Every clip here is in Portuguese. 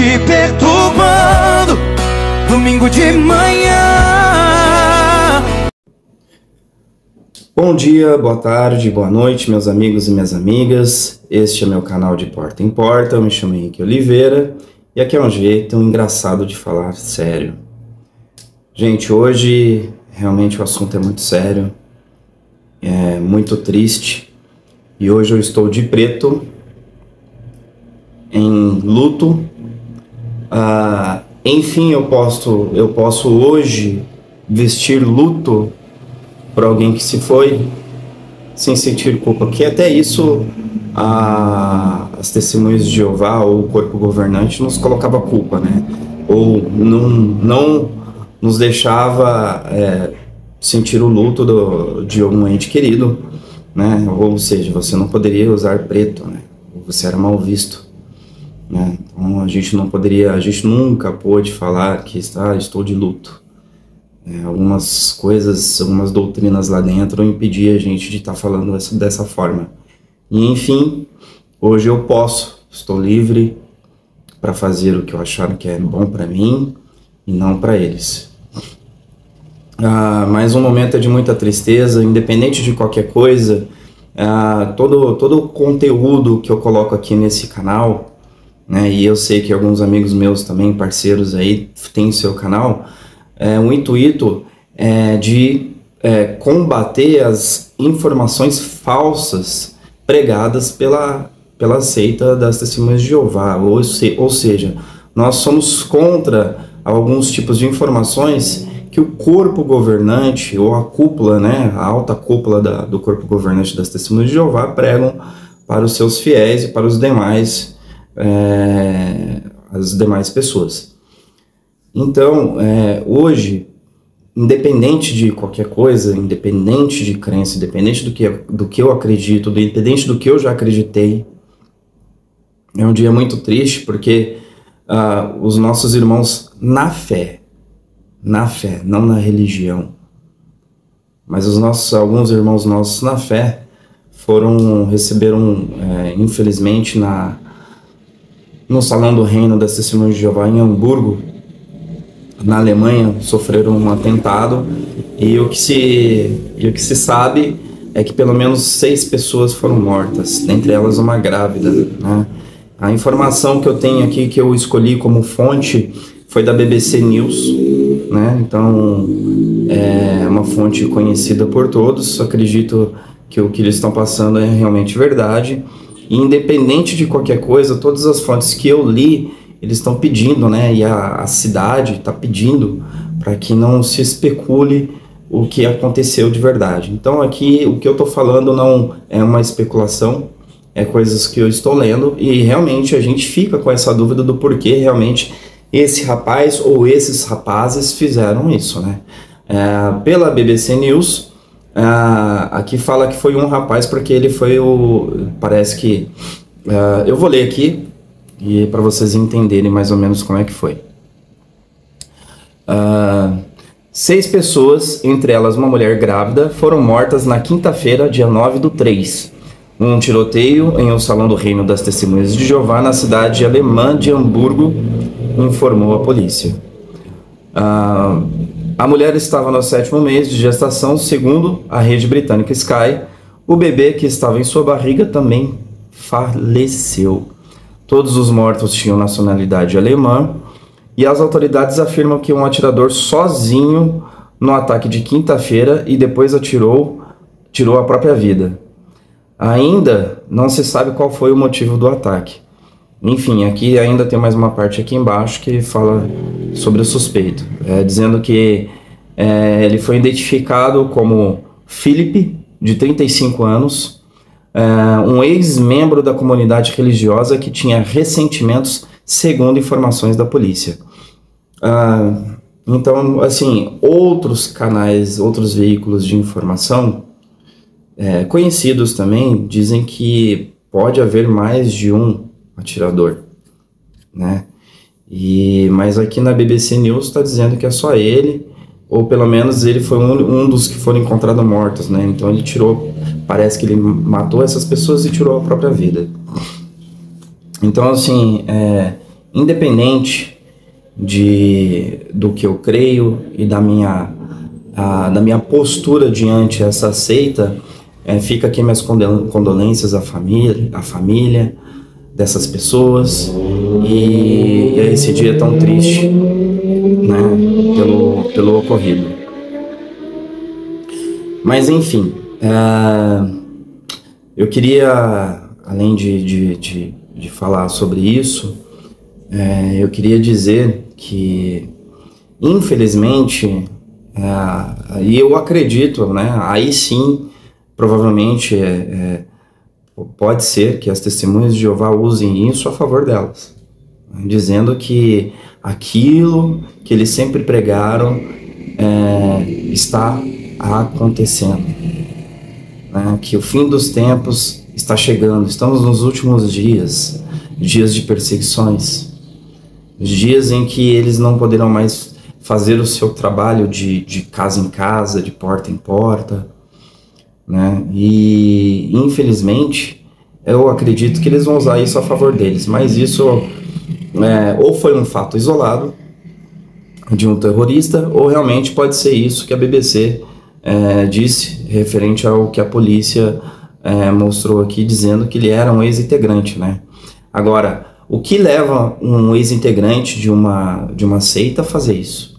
te perturbando, domingo de manhã. Bom dia, boa tarde, boa noite, meus amigos e minhas amigas. Este é meu canal de Porta em Porta. Eu me chamo Henrique Oliveira e aqui é um jeito engraçado de falar sério. Gente, hoje realmente o assunto é muito sério, é muito triste, e hoje eu estou de preto, em luto. Enfim, eu posso hoje vestir luto por alguém que se foi, sem sentir culpa, porque até isso as testemunhas de Jeová ou o corpo governante nos colocava culpa, né? Ou não nos deixava sentir o luto de algum ente querido, né? Ou seja, você não poderia usar preto, né? Você era mal visto, né? Então a gente nunca pôde falar que estou de luto. Algumas coisas, algumas doutrinas lá dentro impediam a gente de estar falando dessa forma. E enfim, hoje eu estou livre para fazer o que eu achar que é bom para mim e não para eles. Mais um momento é de muita tristeza, independente de qualquer coisa. Todo o conteúdo que eu coloco aqui nesse canal, né, e eu sei que alguns amigos meus também, parceiros aí, têm seu canal, o intuito é de combater as informações falsas pregadas pela seita das Testemunhas de Jeová, ou seja, nós somos contra alguns tipos de informações que o corpo governante, ou a cúpula, né, a alta cúpula do corpo governante das Testemunhas de Jeová pregam para os seus fiéis e para os as demais pessoas. Então, hoje, independente de qualquer coisa, independente de crença, independente do que eu acredito, independente do que eu já acreditei, é um dia muito triste, porque os nossos irmãos na fé, não na religião, mas alguns irmãos nossos na fé receberam, infelizmente, no Salão do Reino das Testemunhas de Jeová em Hamburgo, na Alemanha, sofreram um atentado, e o que se sabe é que pelo menos 6 pessoas foram mortas, dentre elas uma grávida, né? A informação que eu tenho aqui, que eu escolhi como fonte, foi da BBC News, né? Então é uma fonte conhecida por todos. Acredito que o que eles estão passando é realmente verdade, e independente de qualquer coisa, todas as fontes que eu li, eles estão pedindo, né, e a cidade está pedindo para que não se especule o que aconteceu de verdade. Então aqui o que eu estou falando não é uma especulação, é coisas que eu estou lendo, e realmente a gente fica com essa dúvida do porquê realmente esse rapaz ou esses rapazes fizeram isso, né? Pela BBC News, aqui fala que foi um rapaz, porque ele foi parece que... eu vou ler aqui, e para vocês entenderem mais ou menos como é que foi. 6 pessoas, entre elas uma mulher grávida, foram mortas na quinta-feira, dia 9/3. Um tiroteio em um Salão do Reino das Testemunhas de Jeová, na cidade alemã de Hamburgo, informou a polícia. A mulher estava no 7º mês de gestação, segundo a rede britânica Sky. O bebê que estava em sua barriga também faleceu. Todos os mortos tinham nacionalidade alemã, e as autoridades afirmam que um atirador sozinho no ataque de quinta-feira e depois tirou a própria vida. Ainda não se sabe qual foi o motivo do ataque. Enfim, aqui ainda tem mais uma parte aqui embaixo que fala sobre o suspeito, dizendo que ele foi identificado como Philip, de 35 anos, um ex-membro da comunidade religiosa que tinha ressentimentos, segundo informações da polícia. Então, assim, outros canais, outros veículos de informação conhecidos também dizem que pode haver mais de um atirador, né? Mas aqui na BBC News está dizendo que é só ele, ou pelo menos ele foi um dos que foram encontrados mortos, né? Então ele parece que ele matou essas pessoas e tirou a própria vida. Então, assim, independente do que eu creio e da minha postura diante essa seita, fica aqui minhas condolências à família dessas pessoas e a esse dia tão triste, né, pelo ocorrido. Mas enfim, eu queria, além de falar sobre isso, eu queria dizer que, infelizmente, e eu acredito, né, aí sim, provavelmente pode ser que as testemunhas de Jeová usem isso a favor delas, dizendo que aquilo que eles sempre pregaram está acontecendo, né? Que o fim dos tempos está chegando, estamos nos últimos dias de perseguições, dias em que eles não poderão mais fazer o seu trabalho de casa em casa, de porta em porta, né? E infelizmente eu acredito que eles vão usar isso a favor deles, mas isso ou foi um fato isolado de um terrorista, ou realmente pode ser isso que a BBC disse referente ao que a polícia mostrou aqui, dizendo que ele era um ex-integrante, né? Agora, o que leva um ex-integrante de uma seita a fazer isso?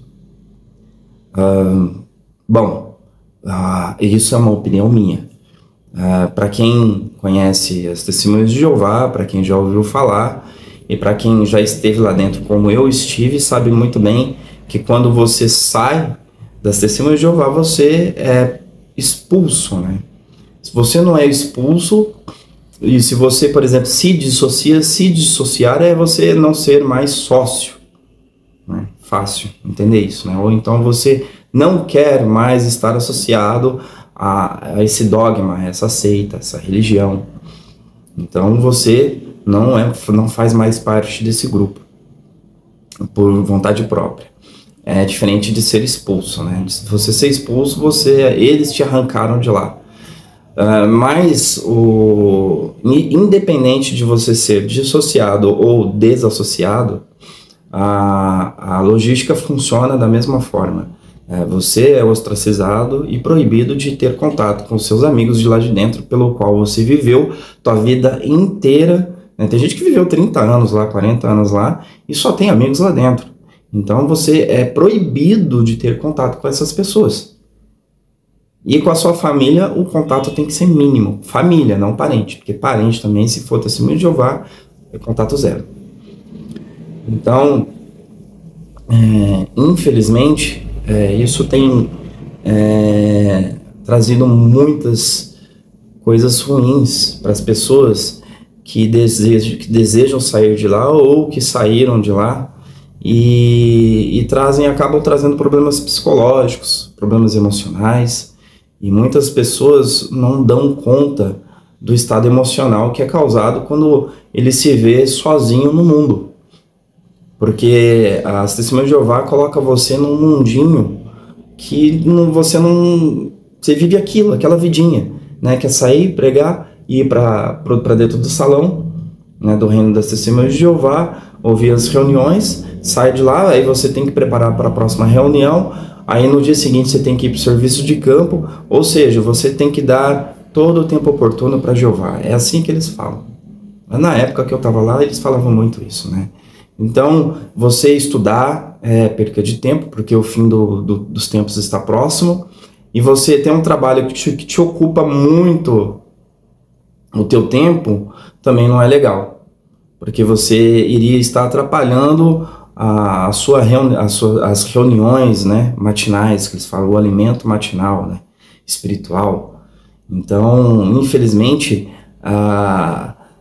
Isso é uma opinião minha. Para quem conhece as testemunhas de Jeová, para quem já ouviu falar, e para quem já esteve lá dentro como eu estive, sabe muito bem que quando você sai das testemunhas de Jeová, você é expulso, né? Se você não é expulso, e se você, por exemplo, se dissociar é você não ser mais sócio, né? Fácil entender isso, né? Ou então você não quer mais estar associado a esse dogma, a essa seita, essa religião. Então você não faz mais parte desse grupo por vontade própria. É diferente de ser expulso, né? Se você ser expulso, eles te arrancaram de lá. Mas independente de você ser dissociado ou desassociado, a logística funciona da mesma forma. Você é ostracizado e proibido de ter contato com seus amigos de lá de dentro, pelo qual você viveu tua vida inteira, né? Tem gente que viveu 30 anos lá, 40 anos lá e só tem amigos lá dentro. Então você é proibido de ter contato com essas pessoas. E com a sua família, o contato tem que ser mínimo. Família, não parente. Porque parente também, se for testemunho de Jeová, é contato zero. Então, infelizmente, isso tem trazido muitas coisas ruins para as pessoas que desejam sair de lá ou que saíram de lá e acabam trazendo problemas psicológicos, problemas emocionais. E muitas pessoas não dão conta do estado emocional que é causado quando ele se vê sozinho no mundo. Porque as testemunhas de Jeová colocam você num mundinho que você vive aquela vidinha, né? Quer sair, pregar, ir para dentro do salão, né, do reino das testemunhas de Jeová, ouvir as reuniões, sai de lá, aí você tem que preparar para a próxima reunião. Aí no dia seguinte você tem que ir para o serviço de campo, ou seja, você tem que dar todo o tempo oportuno para Jeová. É assim que eles falam. Na época que eu estava lá, eles falavam muito isso, né? Então, você estudar é perca de tempo, porque o fim dos tempos está próximo, e você tem um trabalho que te ocupa muito o teu tempo, também não é legal, porque você iria estar atrapalhando as reuniões, né, matinais, que eles falam, o alimento matinal, né, espiritual. Então, infelizmente,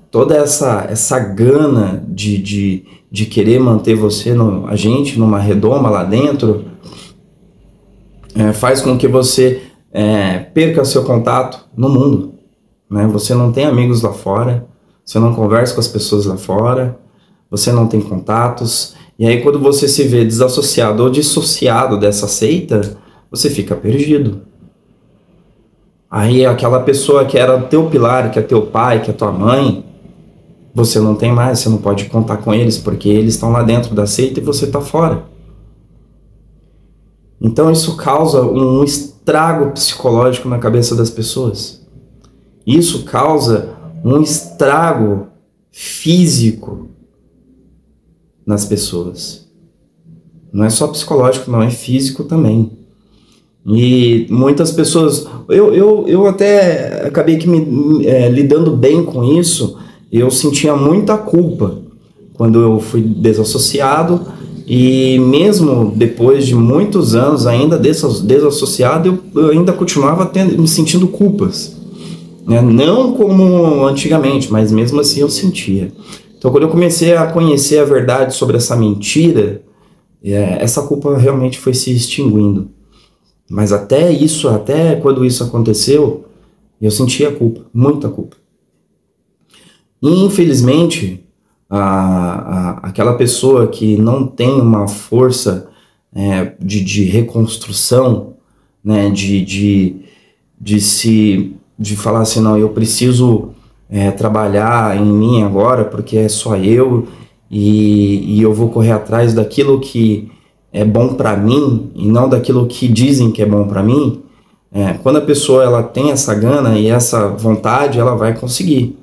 toda essa gana de querer manter a gente numa redoma lá dentro, faz com que você perca seu contato no mundo, né? Você não tem amigos lá fora, você não conversa com as pessoas lá fora, você não tem contatos. E aí quando você se vê desassociado ou dissociado dessa seita, você fica perdido. Aí aquela pessoa que era teu pilar, que é teu pai, que é tua mãe, você não tem mais, você não pode contar com eles, porque eles estão lá dentro da seita e você está fora. Então isso causa um estrago psicológico na cabeça das pessoas. Isso causa um estrago físico nas pessoas. Não é só psicológico, não, é físico também. E muitas pessoas... Eu até acabei que lidando bem com isso. Eu sentia muita culpa quando eu fui desassociado, e mesmo depois de muitos anos ainda desassociado, eu ainda continuava me sentindo culpas, né? Não como antigamente, mas mesmo assim eu sentia. Então quando eu comecei a conhecer a verdade sobre essa mentira, essa culpa realmente foi se extinguindo. Mas até quando isso aconteceu, eu sentia culpa, muita culpa. E infelizmente, aquela pessoa que não tem uma força de reconstrução, né, de falar assim, não, eu preciso trabalhar em mim agora, porque é só eu, e eu vou correr atrás daquilo que é bom para mim, e não daquilo que dizem que é bom para mim. Quando a pessoa ela tem essa gana e essa vontade, ela vai conseguir.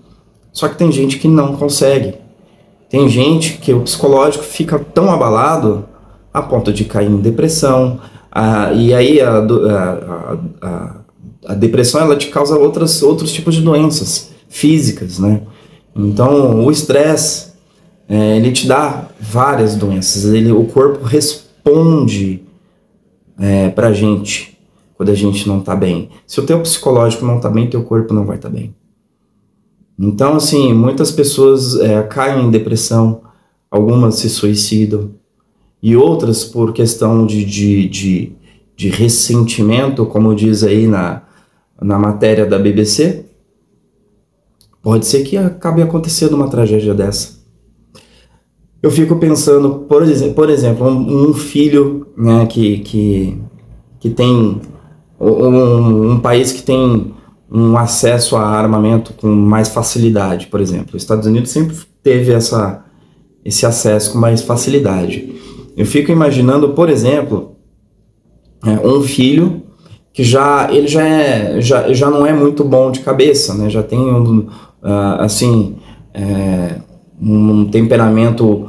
Só que tem gente que não consegue. Tem gente que o psicológico fica tão abalado a ponto de cair em depressão. E aí a depressão ela te causa outros tipos de doenças físicas, né? Então o estresse ele te dá várias doenças. O corpo responde pra gente quando a gente não tá bem. Se o teu psicológico não tá bem, teu corpo não vai estar bem. Então, assim, muitas pessoas caem em depressão, algumas se suicidam, e outras por questão de ressentimento, como diz aí na matéria da BBC, pode ser que acabe acontecendo uma tragédia dessa. Eu fico pensando, por exemplo, um filho, né, que tem um país que tem um acesso a armamento com mais facilidade, por exemplo. Os Estados Unidos sempre teve esse acesso com mais facilidade. Eu fico imaginando, por exemplo, um filho que já não é muito bom de cabeça, né? Já tem um temperamento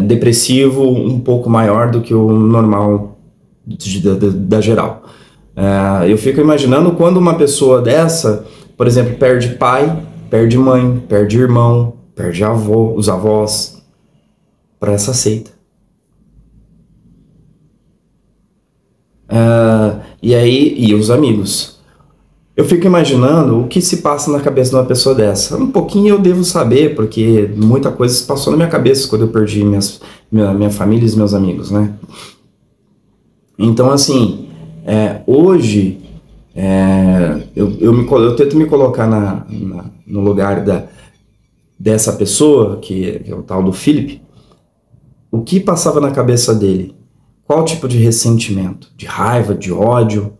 depressivo um pouco maior do que o normal da geral. Eu fico imaginando quando uma pessoa dessa, por exemplo, perde pai, perde mãe, perde irmão, perde os avós para essa seita. E os amigos. Eu fico imaginando o que se passa na cabeça de uma pessoa dessa. Um pouquinho eu devo saber, porque muita coisa se passou na minha cabeça quando eu perdi minha família e os meus amigos, né? Então, assim... hoje eu tento me colocar no lugar dessa pessoa, que é o tal do Philip. O que passava na cabeça dele? Qual tipo de ressentimento? De raiva, de ódio?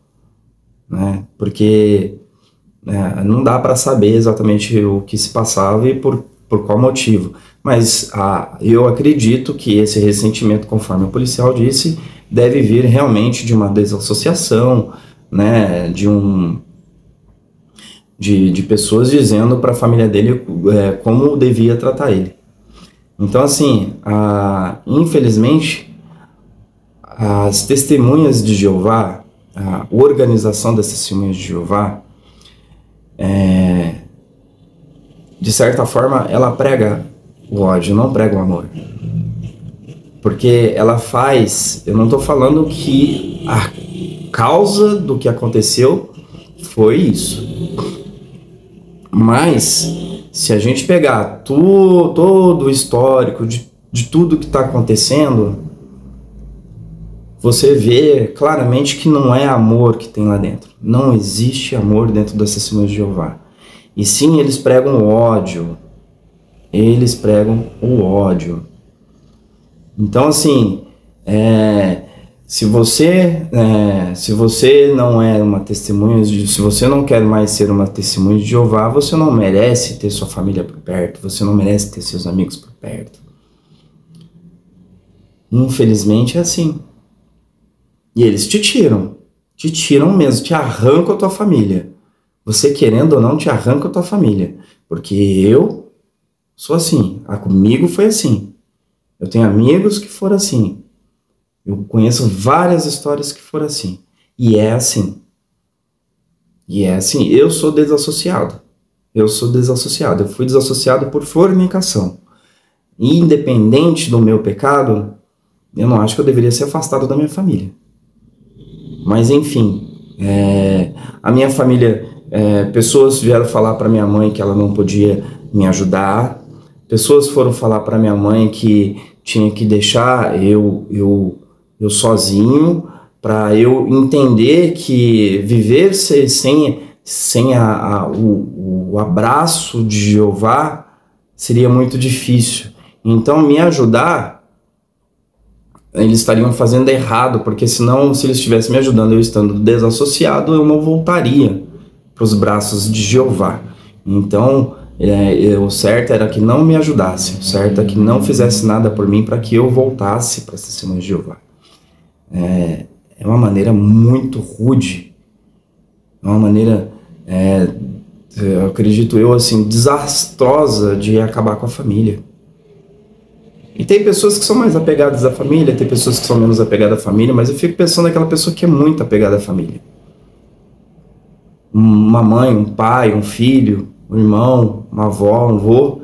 Né? Porque não dá para saber exatamente o que se passava e por qual motivo. Mas eu acredito que esse ressentimento, conforme o policial disse, deve vir realmente de uma desassociação, né, de pessoas dizendo para a família dele como devia tratar ele. Então, assim, infelizmente, as testemunhas de Jeová, a organização das testemunhas de Jeová, de certa forma, ela prega o ódio, não prega o amor. Porque ela eu não estou falando que a causa do que aconteceu foi isso. Mas, se a gente pegar todo o histórico de tudo que está acontecendo, você vê claramente que não é amor que tem lá dentro. Não existe amor dentro das testemunhas de Jeová. E sim, eles pregam o ódio. Eles pregam o ódio. Então, assim, se você não é uma testemunha, se você não quer mais ser uma testemunha de Jeová, você não merece ter sua família por perto, você não merece ter seus amigos por perto. Infelizmente é assim. E eles te tiram mesmo, te arrancam a tua família. Você querendo ou não, te arranca a tua família. Porque eu sou assim, comigo foi assim. Eu tenho amigos que foram assim. Eu conheço várias histórias que foram assim. E é assim. Eu sou desassociado. Eu fui desassociado por fornicação. E independente do meu pecado, eu não acho que eu deveria ser afastado da minha família. Mas enfim, a minha família, pessoas vieram falar para minha mãe que ela não podia me ajudar. Pessoas foram falar para minha mãe que tinha que deixar eu sozinho, para eu entender que viver sem o abraço de Jeová seria muito difícil. Então, me ajudar, eles estariam fazendo errado, porque senão, se eles estivessem me ajudando, eu estando desassociado, eu não voltaria para os braços de Jeová. Então, o certo era que não me ajudasse, o certo é que não fizesse nada por mim para que eu voltasse para as testemunhas de Jeová. É uma maneira muito rude, é uma maneira, eu acredito eu, assim, desastrosa de acabar com a família. E tem pessoas que são mais apegadas à família, tem pessoas que são menos apegadas à família, mas eu fico pensando naquela pessoa que é muito apegada à família. Uma mãe, um pai, um filho, um irmão, uma avó, um avô,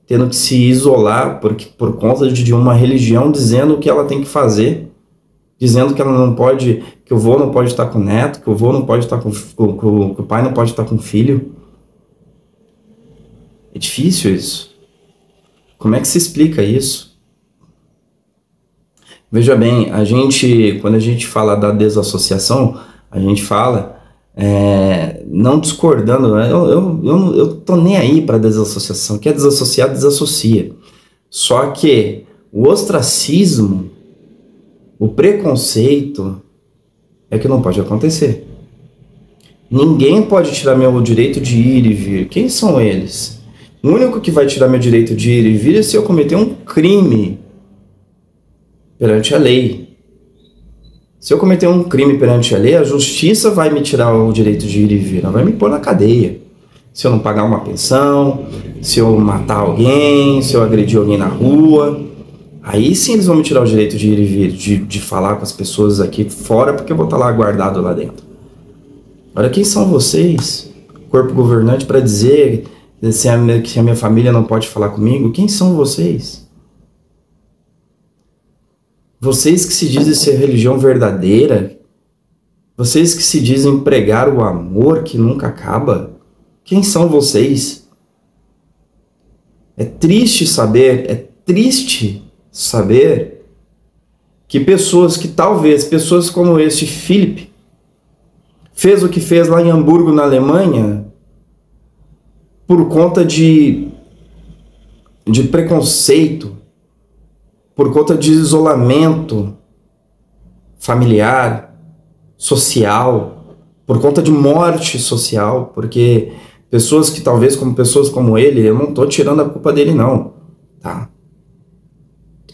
tendo que se isolar por conta de uma religião dizendo o que ela tem que fazer, dizendo que ela não pode, que o avô não pode estar com o neto, que o avô não pode estar que o pai não pode estar com o filho. É difícil isso. Como é que se explica isso? Veja bem, quando a gente fala da desassociação, a gente fala, não discordando, né? Eu tô nem aí para desassociação. Quer desassociar, desassocia. Só que o ostracismo, o preconceito é que não pode acontecer. Ninguém pode tirar meu direito de ir e vir. Quem são eles? O único que vai tirar meu direito de ir e vir é se eu cometer um crime perante a lei. Se eu cometer um crime perante a lei, a justiça vai me tirar o direito de ir e vir. Ela vai me pôr na cadeia. Se eu não pagar uma pensão, se eu matar alguém, se eu agredir alguém na rua, aí sim eles vão me tirar o direito de ir e vir, de falar com as pessoas aqui fora, porque eu vou estar lá guardado lá dentro. Olha, quem são vocês, corpo governante, para dizer que a minha família não pode falar comigo? Quem são vocês? Vocês que se dizem ser religião verdadeira, vocês que se dizem pregar o amor que nunca acaba, quem são vocês? É triste saber que pessoas como este Philip, fez o que fez lá em Hamburgo, na Alemanha, por conta de preconceito, por conta de isolamento familiar, social, por conta de morte social, porque pessoas como ele, eu não estou tirando a culpa dele não, tá?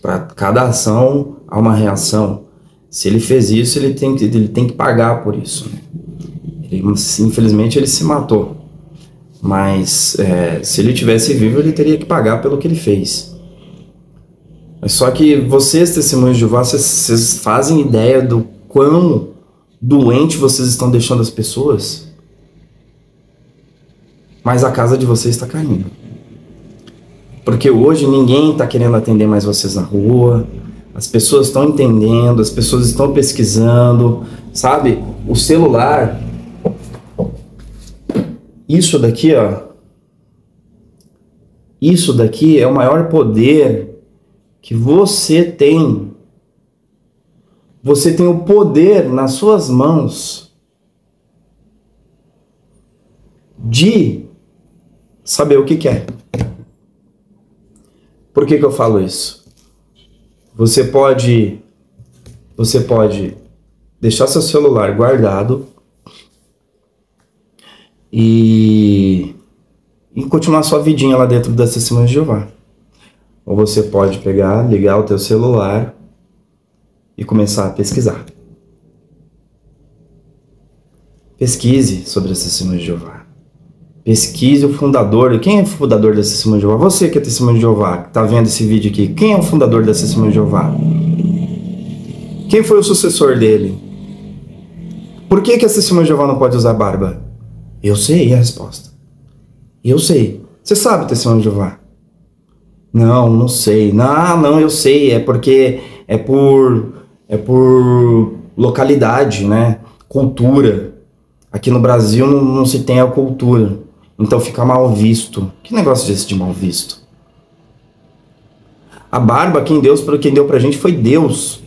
Para cada ação há uma reação. Se ele fez isso, ele tem que pagar por isso, né? Infelizmente ele se matou, mas se ele tivesse vivo, ele teria que pagar pelo que ele fez. Só que vocês, testemunhos de Jeová, vocês fazem ideia do quão doente vocês estão deixando as pessoas? Mas a casa de vocês está caindo. Porque hoje ninguém está querendo atender mais vocês na rua, as pessoas estão entendendo, as pessoas estão pesquisando, sabe? O celular, isso daqui, ó, isso daqui é o maior poder que você tem. Você tem o poder nas suas mãos de saber o que quer. Por que eu falo isso? Você pode você pode deixar seu celular guardado e continuar sua vidinha lá dentro das Testemunhas de Jeová. Ou você pode pegar, ligar o teu celular e começar a pesquisar. Pesquise sobre as Testemunhas de Jeová. Pesquise o fundador. Quem é o fundador das Testemunhas de Jeová? Você que é Testemunha de Jeová, que está vendo esse vídeo aqui. Quem é o fundador das Testemunhas de Jeová? Quem foi o sucessor dele? Por que as Testemunhas de Jeová não pode usar barba? Eu sei a resposta. Eu sei. Você sabe, Testemunha de Jeová? Não, não sei. Não, eu sei. É porque é por localidade, né? Cultura. Aqui no Brasil não se tem a cultura. Então fica mal visto. Que negócio desse de mal visto? A barba, quem deu pra gente foi Deus.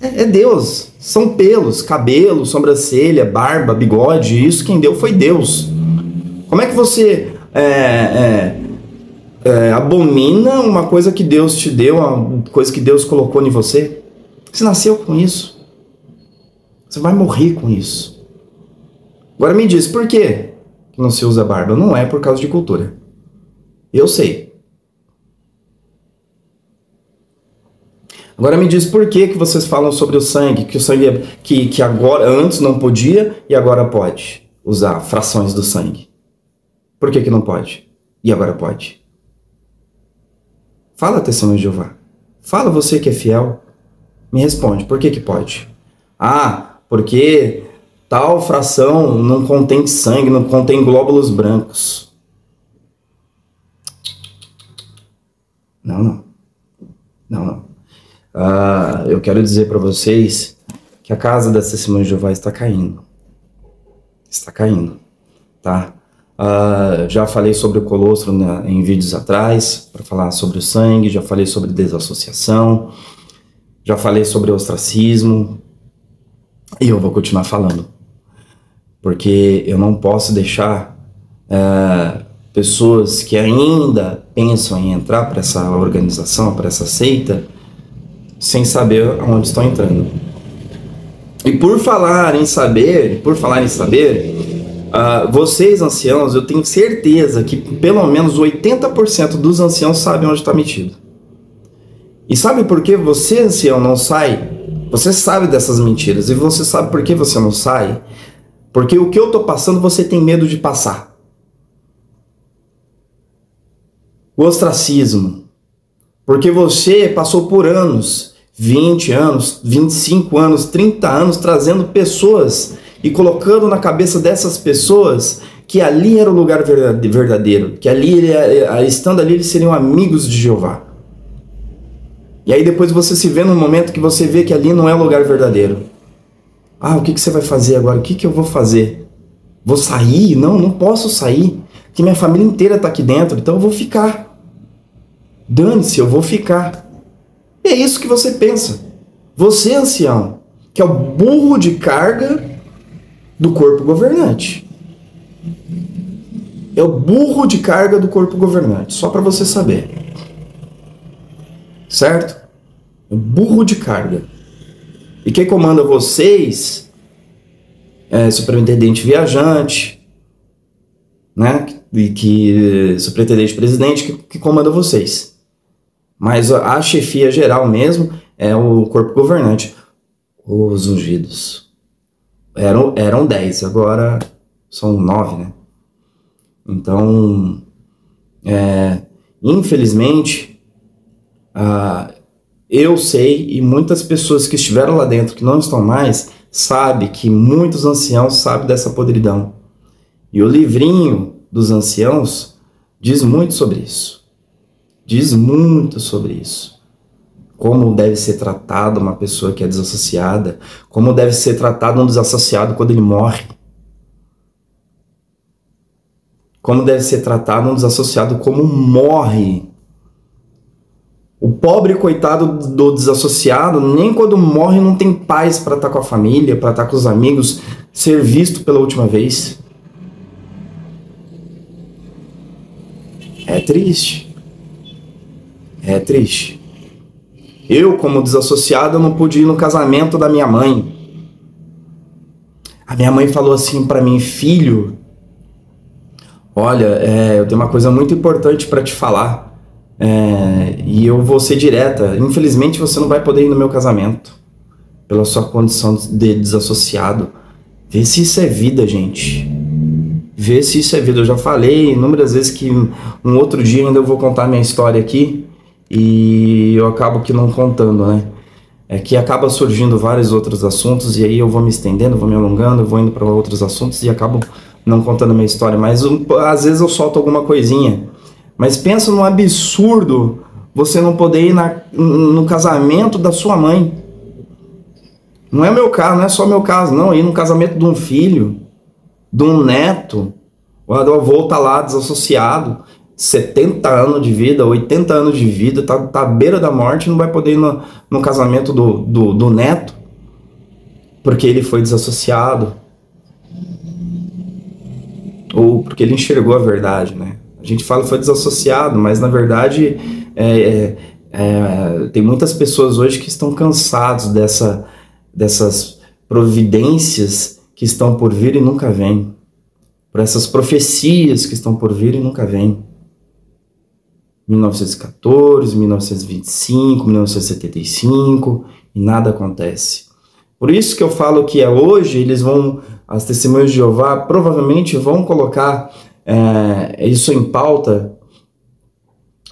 É Deus. São pelos, cabelo, sobrancelha, barba, bigode. Isso quem deu foi Deus. Como é que você abomina uma coisa que Deus te deu, uma coisa que Deus colocou em você? Você nasceu com isso. Você vai morrer com isso. Agora me diz, por que não se usa barba? Não é por causa de cultura. Eu sei. Agora me diz por que vocês falam sobre o sangue, que o sangue que agora antes não podia e agora pode usar frações do sangue. Por que não pode? E agora pode? Fala, Testemunha de Jeová. Fala, você que é fiel. Me responde, por que pode? Ah, porque tal fração não contém sangue, não contém glóbulos brancos. Não. Eu quero dizer para vocês que a casa das Testemunhas de Jeová está caindo. Está caindo, tá? Já falei sobre o colostro em vídeos atrás, para falar sobre o sangue, já falei sobre desassociação, já falei sobre ostracismo, e eu vou continuar falando, porque eu não posso deixar pessoas que ainda pensam em entrar para essa organização, para essa seita, sem saber aonde estão entrando. E por falar em saber, vocês anciãos, eu tenho certeza que pelo menos 80% dos anciãos sabem onde está metido. E sabe por que você, ancião, não sai? Você sabe dessas mentiras. E você sabe por que você não sai? Porque o que eu estou passando, você tem medo de passar. O ostracismo. Porque você passou por anos, 20 anos, 25 anos, 30 anos, trazendo pessoas e colocando na cabeça dessas pessoas que ali era o lugar verdadeiro, que ali, estando ali, eles seriam amigos de Jeová. E aí depois você se vê num momento que você vê que ali não é o lugar verdadeiro. O que você vai fazer agora? O que eu vou fazer? Vou sair? Não posso sair, porque minha família inteira está aqui dentro, então eu vou ficar. Dane-se, eu vou ficar. E é isso que você pensa. Você, ancião, que é o burro de carga do corpo governante. É o burro de carga do corpo governante, só para você saber. Certo? É o burro de carga. E quem comanda vocês é superintendente viajante, né? E que superintendente presidente que comanda vocês. Mas a chefia geral mesmo é o corpo governante. Os ungidos. Eram 10, agora são 9, né? Então, infelizmente, eu sei, e muitas pessoas que estiveram lá dentro, que não estão mais, sabem que muitos anciãos sabem dessa podridão. E o livrinho dos anciãos diz muito sobre isso. Diz muito sobre isso. Como deve ser tratada uma pessoa que é desassociada, como deve ser tratado um desassociado quando ele morre. Como deve ser tratado um desassociado como morre. O pobre coitado do desassociado, nem quando morre não tem paz para estar com a família, para estar com os amigos, ser visto pela última vez. É triste. É triste. Eu, como desassociado, eu não pude ir no casamento da minha mãe. A minha mãe falou assim para mim: filho, olha, eu tenho uma coisa muito importante para te falar, e eu vou ser direta. Infelizmente você não vai poder ir no meu casamento pela sua condição de desassociado. Vê se isso é vida, gente. Vê se isso é vida. Eu já falei inúmeras vezes que um outro dia ainda eu vou contar minha história aqui e eu acabo que não contando, né? É que acaba surgindo vários outros assuntos e aí eu vou me estendendo, vou me alongando, vou indo para outros assuntos e acabo não contando a minha história. Mas às vezes eu solto alguma coisinha. Mas pensa num absurdo você não poder ir no casamento da sua mãe. Não é meu caso, não é só meu caso, não. Ir no casamento de um filho, de um neto, o avô tá lá desassociado, 70 anos de vida, 80 anos de vida, tá à beira da morte, não vai poder ir no casamento do neto, porque ele foi desassociado, ou porque ele enxergou a verdade, né? A gente fala que foi desassociado, mas na verdade tem muitas pessoas hoje que estão cansados dessas providências que estão por vir e nunca vêm, por essas profecias que estão por vir e nunca vêm. 1914, 1925, 1975, e nada acontece. Por isso que eu falo que hoje as testemunhas de Jeová provavelmente vão colocar isso em pauta,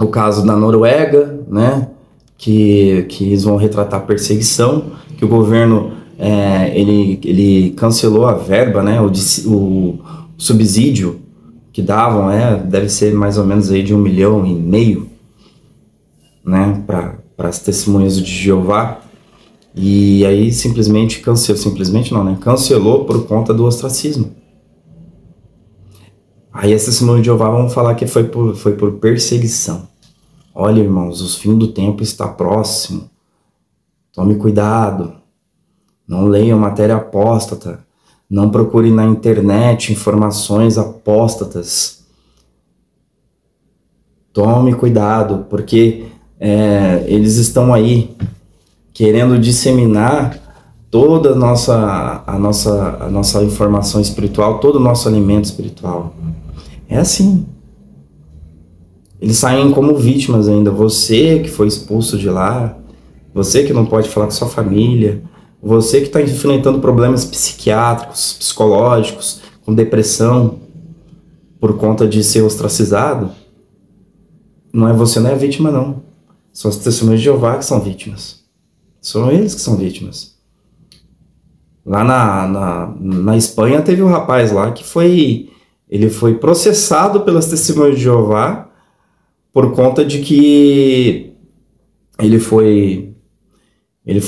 o caso da Noruega, né, que eles vão retratar a perseguição, que o governo ele cancelou a verba, né, o subsídio que davam, deve ser mais ou menos aí de 1,5 milhão, né, para as testemunhas de Jeová, e aí cancelou por conta do ostracismo. Aí as testemunhas de Jeová vão falar que foi por perseguição. Olha, irmãos, o fim do tempo está próximo. Tome cuidado. Não leiam matéria apóstata. Não procure na internet informações apóstatas. Tome cuidado, porque eles estão aí querendo disseminar toda a nossa informação espiritual, todo o nosso alimento espiritual. É assim. Eles saem como vítimas ainda. Você que foi expulso de lá, você que não pode falar com sua família, você que está enfrentando problemas psiquiátricos, psicológicos, com depressão, por conta de ser ostracizado, você não é vítima, não. São as testemunhas de Jeová que são vítimas. São eles que são vítimas. Lá na Espanha teve um rapaz lá que ele foi processado pelas testemunhas de Jeová por conta de que ele foi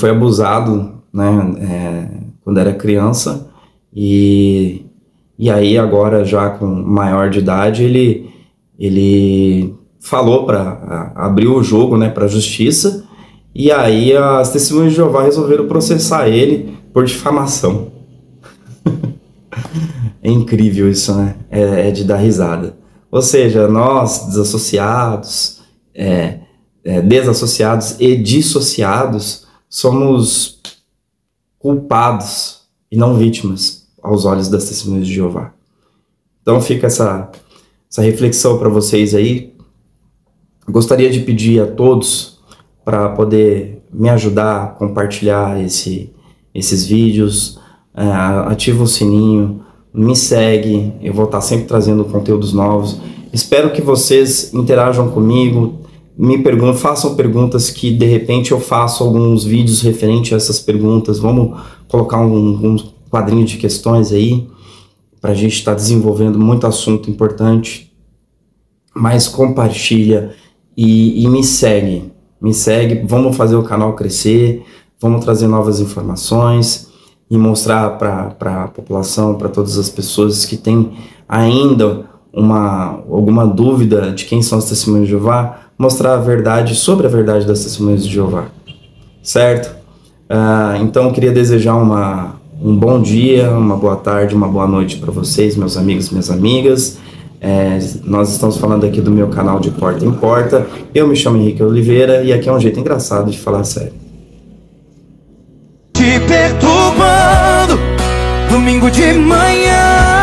abusado, né, quando era criança, e aí agora já com maior de idade ele falou para abrir o jogo, né, para a justiça, e aí as testemunhas de Jeová resolveram processar ele por difamação. É incrível isso, né? É de dar risada. Ou seja, nós desassociados, desassociados e dissociados somos culpados e não vítimas aos olhos das testemunhas de Jeová. Então fica essa reflexão para vocês aí. Gostaria de pedir a todos para poder me ajudar a compartilhar esses vídeos, ativa o sininho, me segue, eu vou estar sempre trazendo conteúdos novos. Espero que vocês interajam comigo, façam perguntas que de repente eu faço alguns vídeos referentes a essas perguntas. Vamos colocar um quadrinho de questões aí, para a gente estar desenvolvendo muito assunto importante. Mas compartilha e me segue, vamos fazer o canal crescer, vamos trazer novas informações e mostrar para a população, para todas as pessoas que têm ainda alguma dúvida de quem são as testemunhas de Jeová, mostrar a verdade sobre a verdade das testemunhas de Jeová, certo? Então eu queria desejar um bom dia, uma boa tarde, uma boa noite para vocês, meus amigos e minhas amigas. Nós estamos falando aqui do meu canal de Porta em Porta. Eu me chamo Henrique Oliveira e aqui é um jeito engraçado de falar sério. Te perturbando, domingo de manhã.